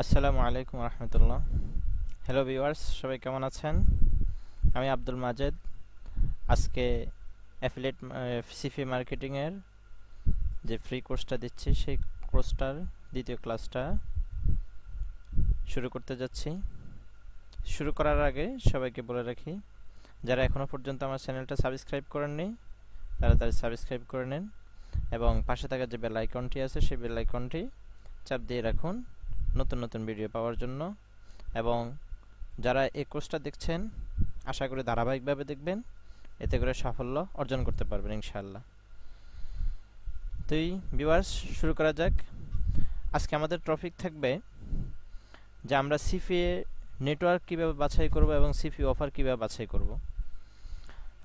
আসসালামু আলাইকুম রহমতুল্লাহ। Hello viewers, সবাই কেমন আছেন? আমি আব্দুল মাজেদ। আজকে অ্যাফিলিয়েট সিপিএ মার্কেটিংয়ের যে ফ্রি কোর্সটা দিচ্ছি সেই কোর্সটার দ্বিতীয় ক্লাসটা শুরু করতে যাচ্ছি। শুরু করার আগে সবাইকে বলে রাখি, যারা এখনও পর্যন্ত আমার চ্যানেলটা সাবস্ক্রাইব করেননি তারা সাবস্ক্রাইব করে নিন এবং পাশে থাকা যে বেল আইকনটি আছে সেই বেল আইকনটি চাপ দিয়ে রাখুন নতুন নতুন ভিডিও পাওয়ার জন্য। এবং যারা এই কোর্সটা দেখছেন আশা করি ধারাবাহিকভাবে দেখবেন, এতে করে সাফল্য অর্জন করতে পারবেন ইনশাআল্লাহ। তো ভিউয়ার্স, শুরু করা যাক। আজকে আমাদের টপিক থাকবে যে আমরা সিপিএ নেটওয়ার্ক কীভাবে বাছাই করব এবং সিপিএ অফার কীভাবে বাছাই করব।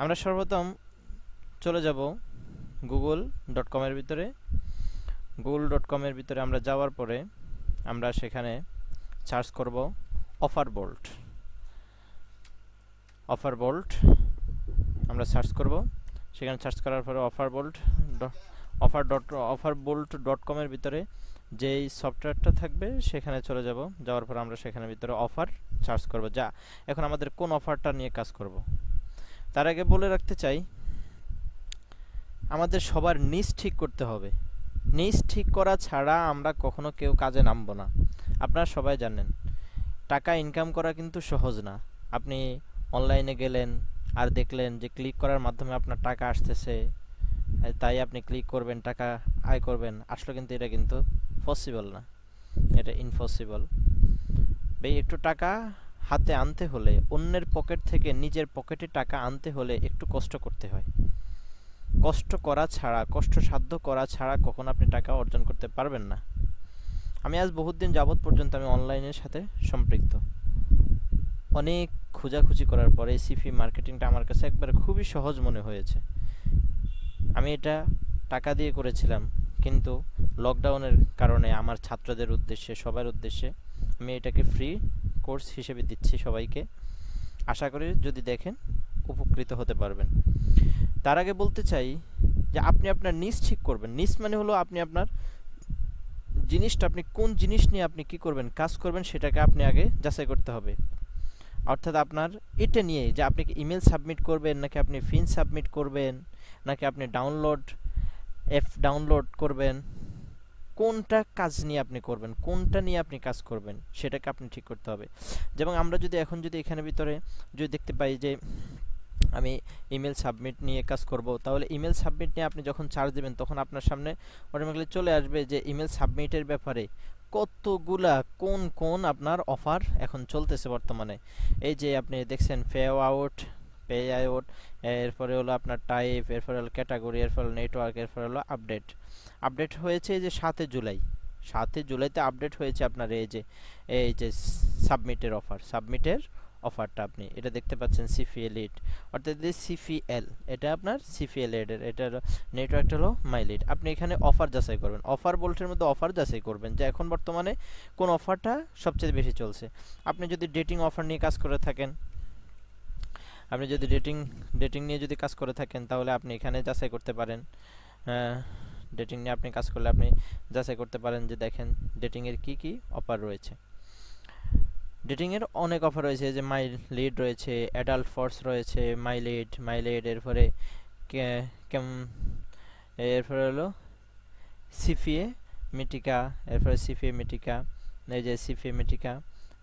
আমরা সর্বপ্রথম চলে যাব google.com-এর ভিতরে। google.com-এর ভিতরে আমরা যাওয়ার পরে আমরা সেখানে সার্চ করব অফার বোল্ট। আমরা সার্চ করব, সেখানে সার্চ করার পরে অফারবোল্ট.com-এর ভিতরে যেই সফটওয়্যারটা থাকবে সেখানে চলে যাব। যাওয়ার পর আমরা সেখানের ভিতরে অফার সার্চ করব, যা এখন আমাদের কোন অফারটা নিয়ে কাজ করব। তার আগে বলে রাখতে চাই, আমাদের সবার নিজ ঠিক করতে হবে। নিজ ঠিক করা ছাড়া আমরা কখনো কেউ কাজে নামবো না। আপনারা সবাই জানেন টাকা ইনকাম করা কিন্তু সহজ না। আপনি অনলাইনে গেলেন আর দেখলেন যে ক্লিক করার মাধ্যমে আপনার টাকা আসতেছে, তাই আপনি ক্লিক করবেন, টাকা আয় করবেন। আসলে কিন্তু এটা কিন্তু পসিবল না, এটা ইম্পসিবল। একটু টাকা হাতে আনতে হলে, অন্যের পকেট থেকে নিজের পকেটে টাকা আনতে হলে একটু কষ্ট করতে হয়। কষ্টসাধ্য করা ছাড়া কখনো আপনি টাকা অর্জন করতে পারবেন না। আমি আজ বহুত দিন যাবৎ পর্যন্ত আমি অনলাইনের সাথে সম্পৃক্ত। অনেক খোঁজাখুঁজি করার পরে সিপিএ মার্কেটিংটা আমার কাছে একবার খুবই সহজ মনে হয়েছে। আমি এটা টাকা দিয়ে করেছিলাম, কিন্তু লকডাউনের কারণে আমার ছাত্রদের উদ্দেশ্যে, সবার উদ্দেশ্যে আমি এটাকে ফ্রি কোর্স হিসেবে দিচ্ছি সবাইকে। আশা করি যদি দেখেন উপকৃত হতে পারবেন। তার আগে বলতে চাই যে আপনি আপনার নিজ ঠিক করবেন। নিজ মানে হলো আপনি আপনার জিনিসটা, আপনি কোন জিনিস নিয়ে আপনি কি করবেন, কাজ করবেন, সেটাকে আপনি আগে যাচাই করতে হবে। অর্থাৎ আপনার এটা নিয়ে যে আপনি কি ইমেল সাবমিট করবেন, নাকি আপনি ফিন সাবমিট করবেন, নাকি আপনি অ্যাপ ডাউনলোড করবেন, কোনটা কাজ নিয়ে আপনি করবেন, কোনটা নিয়ে আপনি কাজ করবেন, সেটাকে আপনি ঠিক করতে হবে। যেমন আমরা যদি এখন এখানে ভিতরে যদি দেখতে পাই যে আমি ইমেল সাবমিট নিয়ে কাজ করব, তাহলে ইমেল সাবমিট নিয়ে আপনি যখন চার্জ দেবেন তখন আপনার সামনে অটোমেটিক্যালি চলে আসবে যে ইমেল সাবমিটের ব্যাপারে কতগুলা কোন আপনার অফার এখন চলতেছে বর্তমানে। এই যে আপনি দেখছেন পে আউট, এরপরে হলো আপনার টাইপ, এরপরে হলো ক্যাটাগরি, এরপরে হলো নেটওয়ার্ক, এরপরে হলো আপডেট হয়েছে যে 7 জুলাইতে আপডেট হয়েছে আপনার এই যে সাবমিটের অফারটা আপনি এটা দেখতে পাচ্ছেন। সিপিএ লিড অর্থাৎ সিপিএল, এটা আপনার সিপিএল লিডের, এটার নেটওয়ার্কটা হলো মাই লিড। আপনি এখানে অফার যাচাই করবেন, অফার বোল্টের মধ্যে অফার যাচাই করবেন যে এখন বর্তমানে কোন অফারটা সবচেয়ে বেশি চলছে। আপনি যদি ডেটিং অফার নিয়ে কাজ করে থাকেন, আপনি যদি ডেটিং নিয়ে যদি কাজ করে থাকেন তাহলে আপনি এখানে যাচাই করতে পারেন। ডেটিং নিয়ে আপনি কাজ করলে আপনি যাচাই করতে পারেন যে দেখেন ডেটিংয়ের কি অফার রয়েছে। ডেটিংয়ের অনেক অফার রয়েছে, যে মাই লিড রয়েছে, অ্যাডাল্ট ফোর্স রয়েছে, মাই লিড, এরপরে এরপরে হলো সিপিএ মিটিকা, এই যে সিপিএ মিটিকা,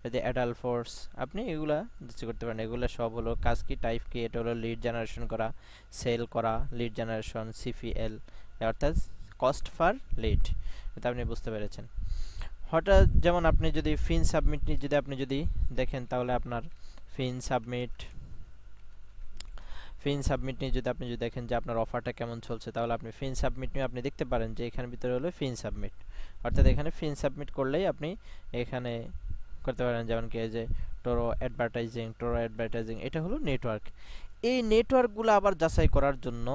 এই যে অ্যাডাল্ট ফোর্স, আপনি এগুলা যাচাই করতে পারেন। এগুলো সব হলো কাজ কি, টাইপ কি, এটা হলো লিড জেনারেশন করা, সেল করা, লিড জেনারেশন, সিপিএল অর্থাৎ কস্ট পার লিড। এটা আপনি বুঝতে পেরেছেন। হঠাৎ যেমন আপনি যদি ফিন সাবমিট নিয়ে যদি দেখেন, তাহলে আপনার ফিন সাবমিট নিয়ে যদি আপনি দেখেন যে আপনার অফারটা কেমন চলছে, তাহলে আপনি ফিন সাবমিট নিয়ে আপনি দেখতে পারেন যে এখানে ভিতরে হলো ফিন সাবমিট, অর্থাৎ এখানে ফিন সাবমিট করলেই আপনি এখানে করতে পারেন। যেমন কি এই যে টোরো অ্যাডভার্টাইজিং, এটা হলো নেটওয়ার্ক। এই নেটওয়ার্কগুলো আবার যাচাই করার জন্য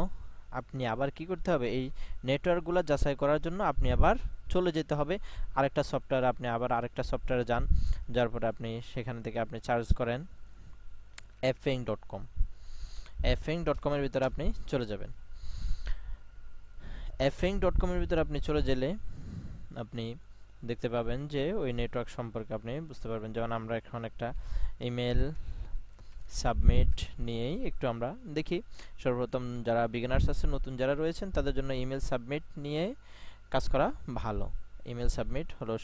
আপনি আবার কি করতে হবে, এই নেটওয়ার্কগুলো যাচাই করার জন্য আপনি আবার চলে যেতে হবে আরেকটা সফটওয়্যার। আপনি আবার আরেকটা সফটওয়্যারে যার পরে আপনি সেখান থেকে আপনি সার্চ করেন fang.com এর ভিতরে আপনি চলে যাবেন। fang.com এর ভিতরে আপনি চলে গেলে আপনি দেখতে পাবেন যে ওই নেটওয়ার্ক সম্পর্কে আপনি বুঝতে পারবেন। যেমন আমরা এখন একটা ইমেল সাবমিট নিয়েই একটু আমরা দেখি। সর্বপ্রথম যারা বিগিনার্স আছে, নতুন যারা রয়েছেন, তাদের জন্য ইমেল সাবমিট নিয়ে কাজ করা ভালো। ইমেল সাবমিট হলো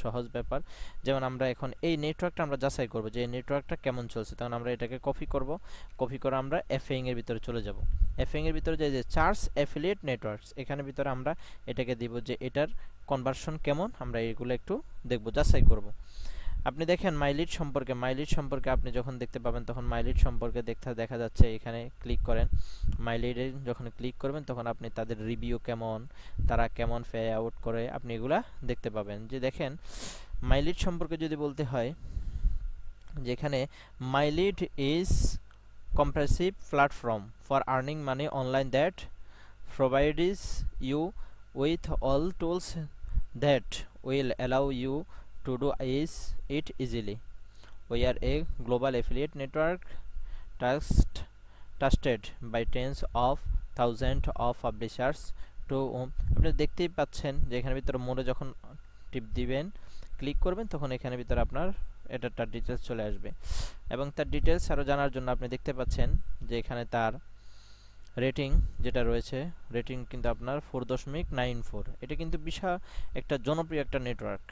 সহজ ব্যাপার। যেমন আমরা এখন এই নেটওয়ার্কটা আমরা যাচাই করব যে এই নেটওয়ার্কটা কেমন চলছে। তখন আমরা এটাকে কপি করব, কপি করে আমরা এফএইং এর ভিতরে চলে যাব। এফএইং এর ভিতরে যে চার্জ অ্যাফিলিয়েট নেটওয়ার্কস, এখানে ভিতরে আমরা এটাকে দিব যে এটার কনভার্সন কেমন, আমরা এগুলো একটু দেখব, যাচাই করব। আপনি দেখেন মাইলিড সম্পর্কে আপনি যখন দেখতে পাবেন তখন মাইলিড সম্পর্কে দেখা যাচ্ছে। এখানে ক্লিক করেন, মাইলিডে যখন ক্লিক করবেন তখন আপনি তাদের রিভিউ কেমন, তারা কেমন পে আউট করে, আপনি এগুলা দেখতে পাবেন। যে দেখেন মাইলিড সম্পর্কে যদি বলতে হয়, যেখানে MyLead is comprehensive platform for earning money online that provides you with all tools that will allow you to do it easily. We are a global affiliate network trusted by tens of thousands of publishers to আপনি দেখতেই পাচ্ছেন যে এখানে ভিতরে মোড়ে যখন টিপ দিবেন, click করবেন, তখন এখানে ভিতরে আপনার এটার ডিটেলস চলে আসবে। এবং তার ডিটেলস আরও জানার জন্য আপনি দেখতে পাচ্ছেন যে এখানে তার রেটিং যেটা রয়েছে, রেটিং কিন্তু আপনার 4.94। এটা কিন্তু বিশাল একটা জনপ্রিয় একটা নেটওয়ার্ক।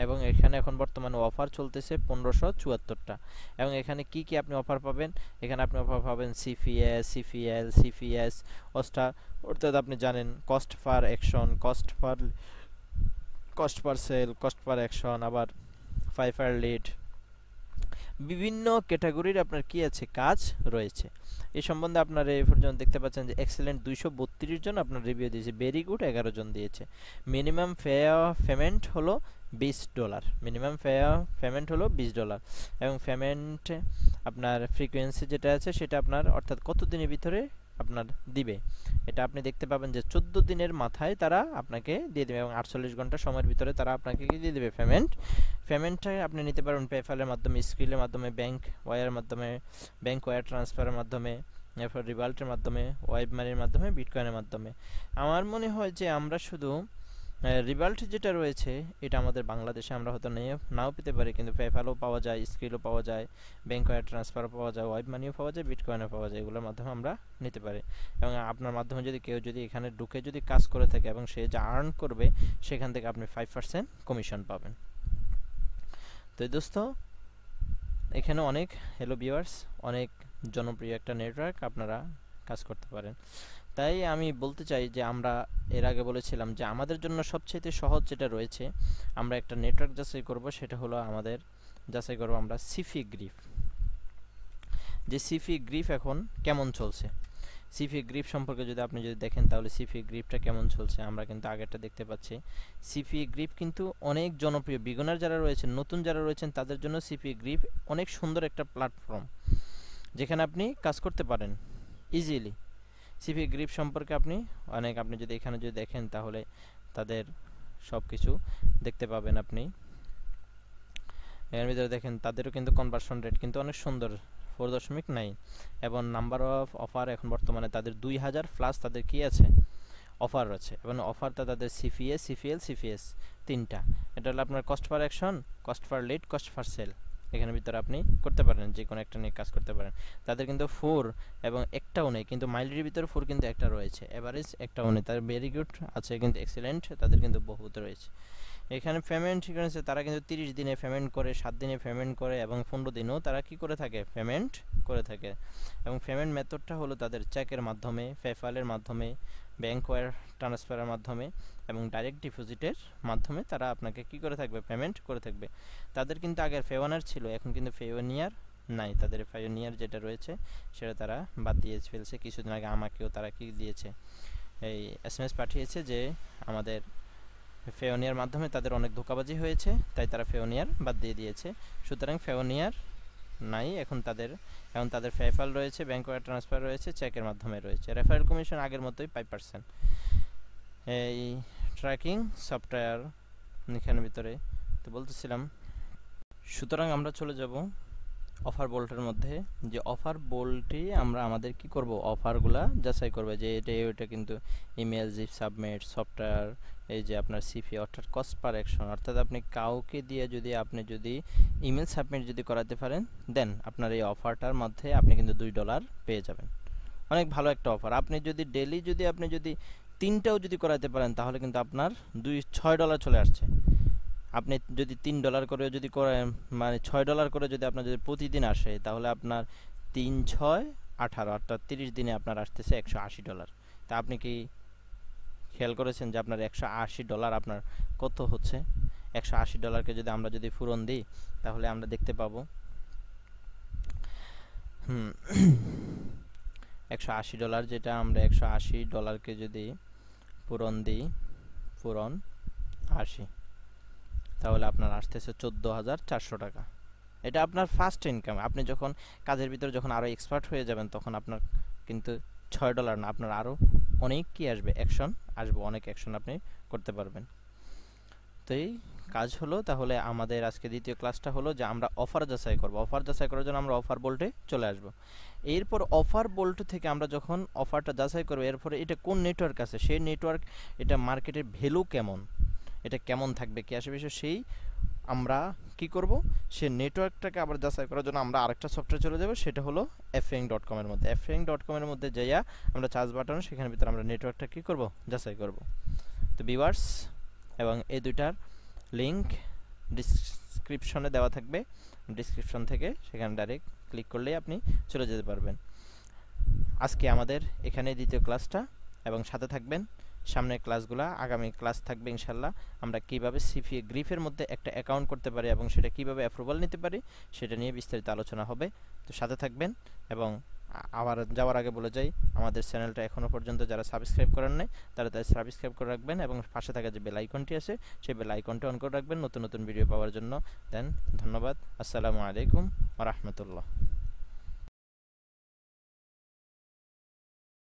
এবং এখানে এখন বর্তমানে অফার চলতেছে 1574টা। এবং এখানে কি কি আপনি অফার পাবেন, এখানে আপনি অফার পাবেন সিপিএ, সিপিএল, সিপিএস, অর্থাৎ আপনি জানেন cost per action, cost per sale, cost per action, আবার ফাইফার লিড, বিভিন্ন ক্যাটাগরির আপনার কি আছে, কাজ রয়েছে। এই সম্বন্ধে আপনারা এই পর্যন্ত দেখতে পাচ্ছেন যে এক্সেলেন্ট 232 জন আপনার রিভিউ দিয়েছে, ভেরি গুড 11 জন দিয়েছে। মিনিমাম পেমেন্ট হলো $20, মিনিমাম পেমেন্ট হলো $20। এবং পেমেন্ট আপনার ফ্রিকোয়েন্সি যেটা আছে সেটা আপনার অর্থাৎ কত দিনের ভিতরে আপনার দিবে, এটা আপনি দেখতে পাবেন যে 14 দিনের মাথায় তারা আপনাকে দিয়ে দেবে এবং 48 ঘন্টা সময়ের ভিতরে তারা আপনাকে দিয়ে দেবে পেমেন্টটা আপনি নিতে পারবেন পেপ্যালের মাধ্যমে, স্ক্রিলের মাধ্যমে, ব্যাংক ওয়্যারের মাধ্যমে, ব্যাংক ওয়্যার ট্রান্সফারের মাধ্যমে, এরপর রিভাল্টের মাধ্যমে, ওয়েব মানির মাধ্যমে, বিটকয়েনের মাধ্যমে। আমার মনে হয় যে আমরা শুধু রিভাল্ট যেটা রয়েছে এটা আমাদের বাংলাদেশে আমরা হয়তো নাও পেতে পারি, কিন্তু পেপ্যালও পাওয়া যায়, স্ক্রিলও পাওয়া যায়, ব্যাংক ওয়্যার ট্রান্সফারও পাওয়া যায়, ওয়েব মানিও পাওয়া যায়, বিটকয়েনও পাওয়া যায়। এগুলোর মাধ্যমে আমরা নিতে পারি। এবং আপনার মাধ্যমে যদি কেউ যদি এখানে ঢুকে যদি কাজ করে থাকে এবং সে যা আর্ন করবে সেখান থেকে আপনি 5% কমিশন পাবেন। তো দোস্ত, এখানে অনেক হ্যালো ভিউয়ার্স, অনেক জনপ্রিয় একটা নেটওয়ার্ক, আপনারা কাজ করতে পারেন। তাই আমি বলতে চাই যে আমরা এর আগে বলেছিলাম যে আমাদের জন্য সবচেয়ে সহজ যেটা রয়েছে, আমরা একটা নেটওয়ার্ক যাচাই করব, সেটা হলো আমাদের যাচাই করব আমরা সিপি গ্রিপ। যে সিপি গ্রিপ এখন কেমন চলছে, সিপি গ্রিপ সম্পর্কে যদি আপনি দেখেন তাহলে সিপি গ্রিপটা কেমন চলছে, আমরা কিন্তু আগেরটা দেখতে পাচ্ছি। সিপি গ্রিপ কিন্তু অনেক জনপ্রিয়, বিগিনার যারা রয়েছেন, নতুন যারা রয়েছেন, তাদের জন্য সিপি গ্রিপ অনেক সুন্দর একটা প্ল্যাটফর্ম যেখানে আপনি কাজ করতে পারেন ইজিলি। সিপি গ্রিপ সম্পর্কে আপনি যদি এখানে যদি দেখেন তাহলে তাদের সব কিছু দেখতে পাবেন। আপনি এর ভিতরে দেখেন তাদেরও কিন্তু কনভার্সন রেট কিন্তু অনেক সুন্দর, 4.9। এবং নাম্বার অফ অফার এখন বর্তমানে তাদের 2000+ তাদের কি আছে, অফার আছে। এবং অফারটা তাদের সিপিএ, সিপিএল, সিপিএস তিনটা। এটা হলো আপনার cost per action, cost per lead, cost per sale. এখানে ভিতরে আপনি করতে পারেন, যে কোনো একটা নিয়ে কাজ করতে পারেন। তাদের কিন্তু 4 এবং একটাও নেই, কিন্তু মাইল্ডের ভিতরে 4 কিন্তু একটা রয়েছে, এভারেজ একটাও নেই। তাদের ভেরি গুড আছে, কিন্তু এক্সিলেন্ট তাদের কিন্তু বহুত রয়েছে। এখানে পেমেন্ট ঠিক আছে, তারা কিন্তু 30 দিনে পেমেন্ট করে, 7 দিনে পেমেন্ট করে এবং 15 দিনেও তারা কি করে থাকে, পেমেন্ট করে থাকে। এবং পেমেন্ট মেথডটা হলো তাদের চেকের মাধ্যমে, পেপ্যালের মাধ্যমে, ব্যাংক ওয়্যার ট্রান্সফারের মাধ্যমে এবং ডাইরেক্ট ডিপোজিটের মাধ্যমে তারা আপনাকে কি করে থাকবে, পেমেন্ট করে থাকবে। তাদের কিন্তু আগের পেওয়ানার ছিল, এখন কিন্তু পেওয়ানিয়ার নাই। তাদের পেওয়ানিয়ার যেটা রয়েছে সেটা তারা বাদ দিয়ে ফেলছে। কিছুদিন আগে আমাকেও তারা কি দিয়েছে, এই এসএমএস পাঠিয়েছে যে আমাদের পেওয়ানিয়ার মাধ্যমে তাদের অনেক ধোঁকাবাজি হয়েছে, তাই তারা পেওয়ানিয়ার বাদ দিয়ে দিয়েছে। সুতরাং পেওয়ানিয়ার নাই, এখন তাদের পেপ্যাল রয়েছে, ব্যাংক ওয়্যার ট্রান্সফার রয়েছে, চেকের মাধ্যমে রয়েছে। রেফারেল কমিশন আগের মতোই 5%। এই ট্র্যাকিং সফটওয়্যার এখানে ভিতরে তো বলতেছিলাম। সুতরাং আমরা চলে যাব অফার বোল্টের মধ্যে যে অফার বোল্টে আমরা আমাদের কি করব, অফারগুলা যাচাই করবে যে এটা কিন্তু ইমেল, জিপ সাবমিট, সফটওয়্যার, এই যে আপনার সিপিএ অর্থাৎ কস্ট পার অ্যাকশন, অর্থাৎ আপনি কাউকে দিয়ে যদি আপনি যদি ইমেল সাবমিট যদি করাতে পারেন, দেন আপনার এই অফারটার মধ্যে আপনি কিন্তু $2 পেয়ে যাবেন। অনেক ভালো একটা অফার। আপনি যদি ডেইলি যদি আপনি যদি 3টাও যদি করাতে পারেন তাহলে কিন্তু আপনার $6 চলে আসছে। আপনি যদি $3 করে যদি করেন, মানে $6 করে যদি আপনার যদি প্রতিদিন আসে, তাহলে আপনার 3 6 18 অর্থাৎ 30 দিনে আপনার আসতেছে $180। তা আপনি কি খেয়াল করেছেন যে আপনার $180 আপনার কত হচ্ছে? $180কে যদি আমরা যদি পূরণ দিই তাহলে আমরা দেখতে পাবো $180, যেটা আমরা $180কে যদি পূরণ দিই, পূরণ 80, তাহলে আপনার আসতেছে 14,400 টাকা। এটা আপনার ফার্স্ট ইনকাম। আপনি যখন কাজের ভিতরে যখন আরও এক্সপার্ট হয়ে যাবেন তখন আপনার কিন্তু $6 না, আপনার আরও অনেক কি আসবে, অ্যাকশন আসবে, অনেক অ্যাকশন আপনি করতে পারবেন। তো এই কাজ হলো। তাহলে আমাদের আজকে দ্বিতীয় ক্লাসটা হলো যে আমরা অফার যাচাই করব। অফার যাচাই করার জন্য আমরা অফার বোল্টে চলে আসব। এরপর অফার বোল্ট থেকে আমরা যখন অফারটা যাচাই করব, এরপরে এটা কোন নেটওয়ার্ক আছে, সেই নেটওয়ার্ক, এটা মার্কেটের ভ্যালু কেমন, এটা কেমন থাকবে, কি আসবে, সেই আমরা কি করব, সে নেটওয়ার্কটাকে আবার যাচাই করার জন্য আমরা আরেকটা সফটওয়্যার চলে যাব, সেটা হলো frank.com এর মধ্যে। frank.com এর মধ্যে যাইয়া আমরা চার্জ বাটন, সেখানে ভিতরে আমরা নেটওয়ার্কটা কি করব, যাচাই করব। তো ভিউয়ার্স, এবং এই দুইটার লিংক ডিসক্রিপশনে দেওয়া থাকবে, ডিসক্রিপশন থেকে সেখানে ডাইরেক্ট ক্লিক করলেই আপনি চলে যেতে পারবেন। আজকে আমাদের এখানে দ্বিতীয় ক্লাসটা, এবং সাথে থাকবেন। সামনের ক্লাসগুলো, আগামী ক্লাস থাকবে ইনশাল্লাহ। আমরা কিভাবে সিপিএ গ্রিফের মধ্যে একটা অ্যাকাউন্ট করতে পারি এবং সেটা কিভাবে অ্যাপ্রুভাল নিতে পারি সেটা নিয়ে বিস্তারিত আলোচনা হবে। তো সাথে থাকবেন। এবং আবার যাওয়ার আগে বলে যাই, আমাদের চ্যানেলটা এখনও পর্যন্ত যারা সাবস্ক্রাইব করেন নাই তারা সাবস্ক্রাইব করে রাখবেন, এবং পাশে থাকা যে বেল আইকনটি আছে সেই বেল আইকনটি অন করে রাখবেন নতুন নতুন ভিডিও পাওয়ার জন্য। দেন ধন্যবাদ। আসসালামু আলাইকুম ওয়া রাহমাতুল্লাহ।